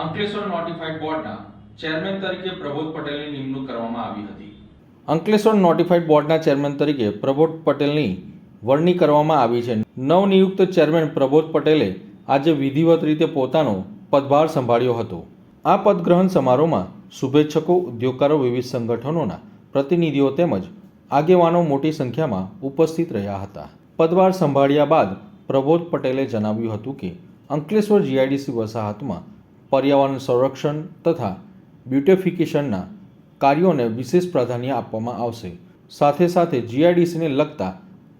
Ankleshwar notified બોર્ડના chairman તરીકે પ્રબોધ પટેલની નિમણૂક કરવામાં આવી હતી. અંકલેશ્વર નોટિફાઈડ બોર્ડના ચેરમેન તરીકે પ્રબોધ પટેલની વરણી કરવામાં આવી છે. નવનિયુક્ત ચેરમેન પ્રબોધ પટેલે આજે વિધિવત રીતે પોતાનો પદભાર સંભાળ્યો હતો. આ પદગ્રહણ સમારોહમાં શુભેચ્છકો, ઉદ્યોગકારો, વિવિધ સંગઠનોના પ્રતિનિધિઓ તેમજ આગેવાનો મોટી સંખ્યામાં ઉપસ્થિત રહ્યા હતા. પદભાર સંભાળ્યા બાદ પ્રબોધ પટેલે જણાવ્યું હતું કે અંકલેશ્વર જીઆઈડીસી વસાહતમાં પર્યાવરણ સંરક્ષણ તથા બ્યુટિફિકેશનના કાર્યોને વિશેષ પ્રાધાન્ય આપવામાં આવશે. સાથે સાથે જીઆઈડીસીને લગતા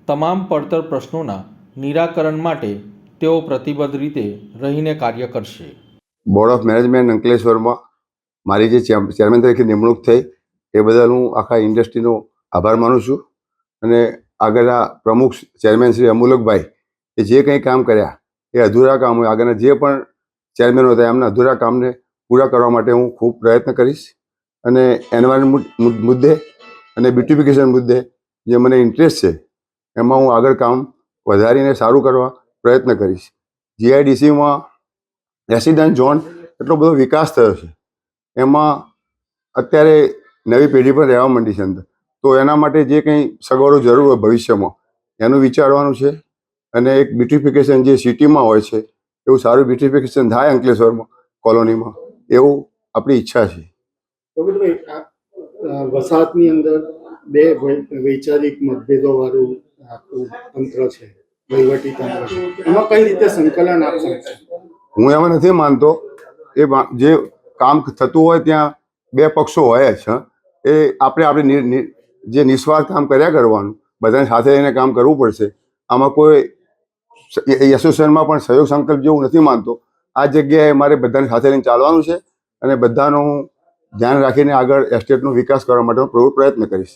તમામ પડતર પ્રશ્નોના નિરાકરણ માટે તેઓ પ્રતિબદ્ધ રીતે રહીને કાર્ય કરશે. બોર્ડ ઓફ મેનેજમેન્ટ અંકલેશ્વરમાં મારી જે ચેરમેન તરીકે નિમણૂક થઈ એ બદલ હું આખા ઇન્ડસ્ટ્રીનો આભાર માનું છું. અને આગળના પ્રમુખ ચેરમેન શ્રી અમૂલકભાઈ એ જે કંઈ કામ કર્યા એ અધૂરા કામ હોય, આગળના જે પણ ચેરમેનો હતા એમના અધૂરા કામને પૂરા કરવા માટે હું ખૂબ પ્રયત્ન કરીશ. અને એન્વાયરમેન્ટ મુદ્દે અને બ્યુટિફિકેશન મુદ્દે જે મને ઇન્ટરેસ્ટ છે એમાં હું આગળ કામ વધારીને સારું કરવા પ્રયત્ન કરીશ. જીઆઈડીસીમાં રેસિડન્ટ ઝોન એટલો બધો વિકાસ થયો છે, એમાં અત્યારે નવી પેઢી પણ રહેવા માંડી છે અંદર, તો એના માટે જે કંઈ સગવડો જરૂર હોય ભવિષ્યમાં એનું વિચારવાનું છે. અને એક બ્યુટિફિકેશન જે સિટીમાં હોય છે એવું સારું બ્યુટિફિકેશન થાય અંકલેશ્વરમાં કોલોનીમાં, એવું આપણી ઈચ્છા છે. વસાહતની અંદર બે વૈચારિક મતભેદો વાળું આખું તંત્ર છે, વહીવટી તંત્ર, એમાં કઈ રીતે સંકલન આપશે? હું એમાં નથી માનતો. એ જે કામ થતું હોય ત્યાં બે પક્ષો હોય જ. એ આપણે જે નિસ્વાર્થ કામ કર્યા કરવાનું, બધાને સાથે રહીને કામ કરવું પડશે. આમાં કોઈ એસોસિએશનમાં પણ સહયોગ સંકલ્પ જેવું નથી માનતો. આ જગ્યાએ મારે બધાને સાથે રહીને ચાલવાનું છે અને બધાનું ધ્યાન રાખીને આગળ એસ્ટેટનો વિકાસ કરવા માટે હું પ્રયત્ન કરીશ.